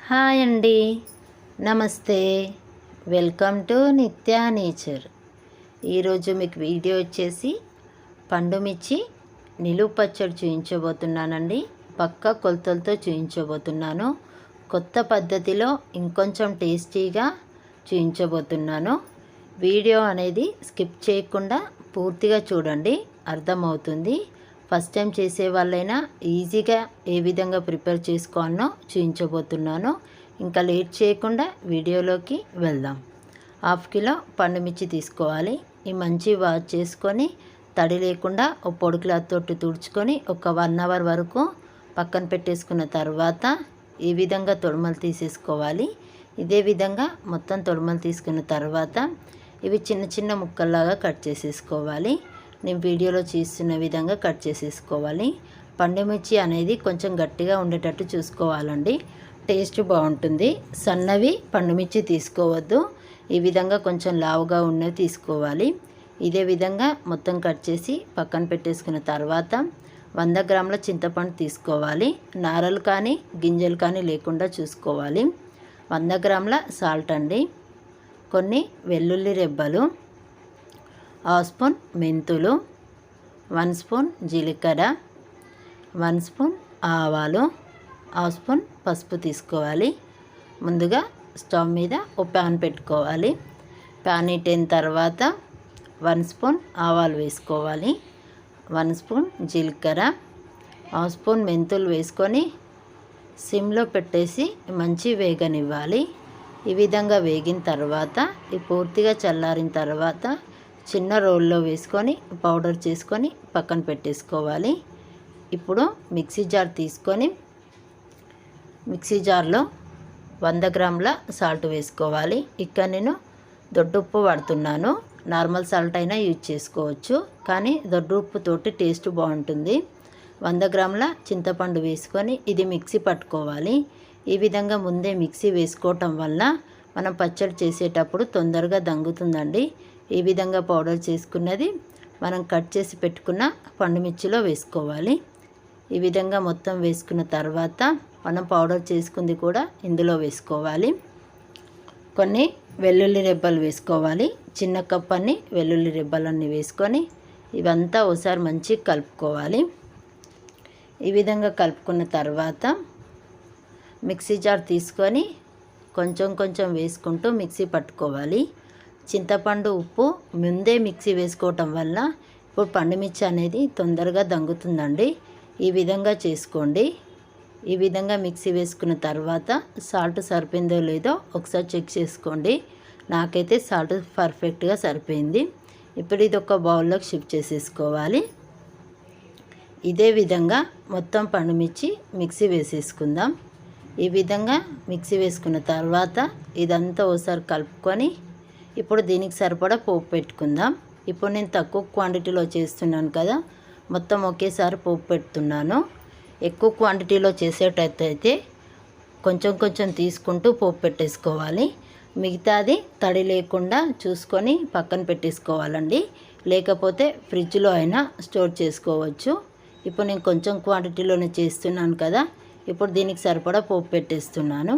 Hi అండి, నమస్తే. Welcome to Nithya nature. ఈరోజు మీకు వీడియో వచ్చేసి పండుమిర్చి నిలువ పచ్చడి చూపించబోతున్నానండి. పక్కా కొలతలతో చూపించబోతున్నాను. కొత్త పద్ధతిలో ఇంకొంచెం టేస్టీగా చూపించబోతున్నాను. వీడియో అనేది స్కిప్ చేయకుండా పూర్తిగా చూడండి, అర్థమవుతుంది. ఫస్ట్ టైం చేసే వాళ్ళైనా ఈజీగా ఏ విధంగా ప్రిపేర్ చేసుకోవాలనో చూపించబోతున్నాను. ఇంకా లేట్ చేయకుండా వీడియోలోకి వెళ్దాం. 1/2 కిలో పండుమిర్చి తీసుకోవాలి. ఈ మంచి వాష్ చేసుకొని తడి లేకుండా ఒక పొడి క్లాత్ తోటి తుడుచుకొని ఒక 1 అవర్ వరకు పక్కన పెట్టేసుకున్న తర్వాత ఈ విధంగా తొడుమలు తీసేసుకోవాలి. ఇదే విధంగా మొత్తం తొడుమలు తీసుకున్న తర్వాత ఇవి చిన్న చిన్న ముక్కల్లాగా కట్ చేసేసుకోవాలి. నేను వీడియోలో చూస్తున్న విధంగా కట్ చేసేసుకోవాలి. పండుమిర్చి అనేది కొంచెం గట్టిగా ఉండేటట్టు చూసుకోవాలండి, టేస్ట్ బాగుంటుంది. సన్నవి పండుమిర్చి తీసుకోవద్దు, ఈ విధంగా కొంచెం లావుగా ఉన్నవి తీసుకోవాలి. ఇదే విధంగా మొత్తం కట్ చేసి పక్కన పెట్టేసుకున్న తర్వాత 100 గ్రాముల చింతపండు తీసుకోవాలి. నారలు కానీ గింజలు కానీ లేకుండా చూసుకోవాలి. 100 గ్రాముల సాల్ట్ అండి, కొన్ని వెల్లుల్లి రెబ్బలు, 1/2 స్పూన్ మెంతులు, 1 స్పూన్ జీలకర్ర, 1 స్పూన్ ఆవాలు, 1/2 స్పూన్ పసుపు తీసుకోవాలి. ముందుగా స్టవ్ మీద ఒక ప్యాన్ పెట్టుకోవాలి. ప్యాన్ హీట్ అయిన తర్వాత 1 స్పూన్ ఆవాలు వేసుకోవాలి, 1 స్పూన్ జీలకర్ర, 1/2 స్పూన్ మెంతులు వేసుకొని సిమ్లో పెట్టేసి మంచి వేగనివ్వాలి. ఈ విధంగా వేగిన తర్వాత ఇది పూర్తిగా చల్లారిన తర్వాత చిన్న రోల్లో వేసుకొని పౌడర్ చేసుకొని పక్కన పెట్టేసుకోవాలి. ఇప్పుడు మిక్సీ జార్ తీసుకొని మిక్సీ జార్లో 100 గ్రాముల సాల్ట్ వేసుకోవాలి. ఇక్కడ నేను దొడ్డుప్పు వాడుతున్నాను, నార్మల్ సాల్ట్ అయినా యూజ్ చేసుకోవచ్చు, కానీ దొడ్డుప్పు తోటి టేస్ట్ బాగుంటుంది. 100 గ్రాముల చింతపండు వేసుకొని ఇది మిక్సీ పట్టుకోవాలి. ఈ విధంగా ముందే మిక్సీ వేసుకోవటం వల్ల మనం పచ్చడి చేసేటప్పుడు తొందరగా దంగుతుందండి. ఈ విధంగా పౌడర్ చేసుకున్నది మనం కట్ చేసి పెట్టుకున్న పండుమిర్చిలో వేసుకోవాలి. ఈ విధంగా మొత్తం వేసుకున్న తర్వాత మనం పౌడర్ చేసుకుంది కూడా ఇందులో వేసుకోవాలి. కొన్ని వెల్లుల్లి రెబ్బలు వేసుకోవాలి. చిన్న కప్ అన్ని వెల్లుల్లి రెబ్బలన్నీ వేసుకొని ఇవంతా ఒకసారి మంచిగా కలుపుకోవాలి. ఈ విధంగా కలుపుకున్న తర్వాత మిక్సీ జార్ తీసుకొని కొంచెం కొంచెం వేసుకుంటూ మిక్సీ పట్టుకోవాలి. చింతపండు ఉప్పు ముందే మిక్సీ వేసుకోవటం వల్ల ఇప్పుడు పండుమిర్చి అనేది తొందరగా దంగుతుందండి. ఈ విధంగా చేసుకోండి. ఈ విధంగా మిక్సీ వేసుకున్న తర్వాత సాల్ట్ సరిపోయిందో లేదో ఒకసారి చెక్ చేసుకోండి. నాకైతే సాల్ట్ పర్ఫెక్ట్గా సరిపోయింది. ఇప్పుడు ఇది ఒక బౌల్లోకి షిఫ్ట్ చేసేసుకోవాలి. ఇదే విధంగా మొత్తం పండుమిర్చి మిక్సీ వేసేసుకుందాం. ఈ విధంగా మిక్సీ వేసుకున్న తర్వాత ఇదంతా ఒకసారి కలుపుకొని ఇప్పుడు దీనికి సరిపడా పోపు పెట్టుకుందాం. ఇప్పుడు నేను తక్కువ క్వాంటిటీలో చేస్తున్నాను కదా, మొత్తం ఒకేసారి పోపు పెడుతున్నాను. ఎక్కువ క్వాంటిటీలో చేసేటట్టయితే కొంచెం కొంచెం తీసుకుంటూ పోపు పెట్టేసుకోవాలి. మిగతాది తడి లేకుండా చూసుకొని పక్కన పెట్టేసుకోవాలండి, లేకపోతే ఫ్రిడ్జ్లో అయినా స్టోర్ చేసుకోవచ్చు. ఇప్పుడు నేను కొంచెం క్వాంటిటీలోనే చేస్తున్నాను కదా, ఇప్పుడు దీనికి సరిపడా పోపు పెట్టేస్తున్నాను.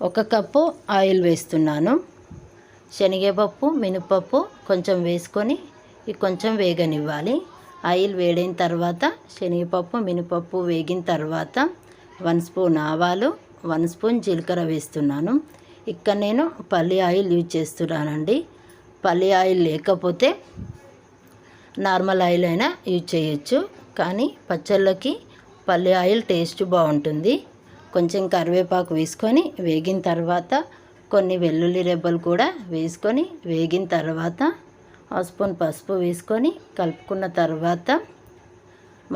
1 కప్పు ఆయిల్ వేస్తున్నాను. శనగపప్పు మినపప్పు కొంచెం వేసుకొని ఇది కొంచెం వేగనివ్వాలి. ఆయిల్ వేడైన తర్వాత శనగపప్పు మినపప్పు వేగిన తర్వాత 1 స్పూన్ ఆవాలు, 1 స్పూన్ జీలకర్ర వేస్తున్నాను. ఇక్కడ నేను పల్లి ఆయిల్ యూజ్ చేస్తున్నానండి. పల్లి ఆయిల్ లేకపోతే నార్మల్ ఆయిల్ అయినా యూజ్ చేయొచ్చు, కానీ పచ్చళ్ళకి పల్లి ఆయిల్ టేస్ట్ బాగుంటుంది. కొంచెం కరివేపాకు వేసుకొని వేగిన తర్వాత కొన్ని వెల్లుల్లి రెబ్బలు కూడా వేసుకొని వేగిన తర్వాత 1 స్పూన్ పసుపు వేసుకొని కలుపుకున్న తర్వాత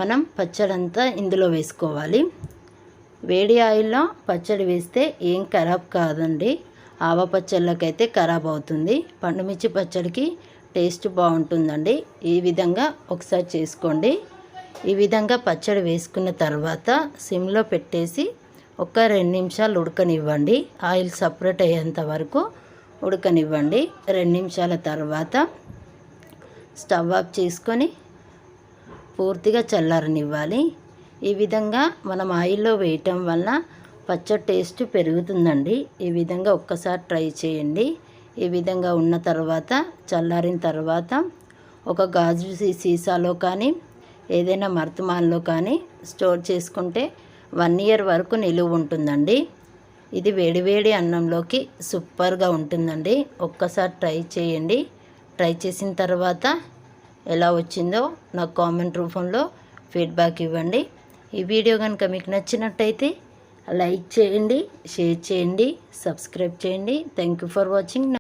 మనం పచ్చడి అంతా ఇందులో వేసుకోవాలి. వేడి ఆయిల్లో పచ్చడి వేస్తే ఏం ఖరాబ్ కాదండి. ఆవ పచ్చళ్ళకైతే ఖరాబ్ అవుతుంది, పండుమిర్చి పచ్చడికి టేస్ట్ బాగుంటుందండి. ఈ విధంగా ఒకసారి చేసుకోండి. ఈ విధంగా పచ్చడి వేసుకున్న తర్వాత సిమ్లో పెట్టేసి ఒక 2 నిమిషాలు ఉడకనివ్వండి. ఆయిల్ సపరేట్ అయ్యేంత వరకు ఉడకనివ్వండి. 2 నిమిషాల తర్వాత స్టవ్ ఆఫ్ చేసుకొని పూర్తిగా చల్లారనివ్వాలి. ఈ విధంగా మనం ఆయిల్లో వేయటం వల్ల పచ్చడి టేస్ట్ పెరుగుతుందండి. ఈ విధంగా ఒక్కసారి ట్రై చేయండి. ఈ విధంగా ఉన్న తర్వాత చల్లారిన తర్వాత ఒక గాజు సీసాలో కానీ ఏదైనా మర్తమాన్లో కానీ స్టోర్ చేసుకుంటే 1 ఇయర్ వరకు నిలువ ఉంటుందండి. ఇది వేడివేడి అన్నంలోకి సూపర్గా ఉంటుందండి. ఒక్కసారి ట్రై చేయండి. ట్రై చేసిన తర్వాత ఎలా వచ్చిందో నాకు కామెంట్ రూపంలో ఫీడ్బ్యాక్ ఇవ్వండి. ఈ వీడియో కనుక మీకు నచ్చినట్టయితే లైక్ చేయండి, షేర్ చేయండి, సబ్స్క్రైబ్ చేయండి. Thank you for watching.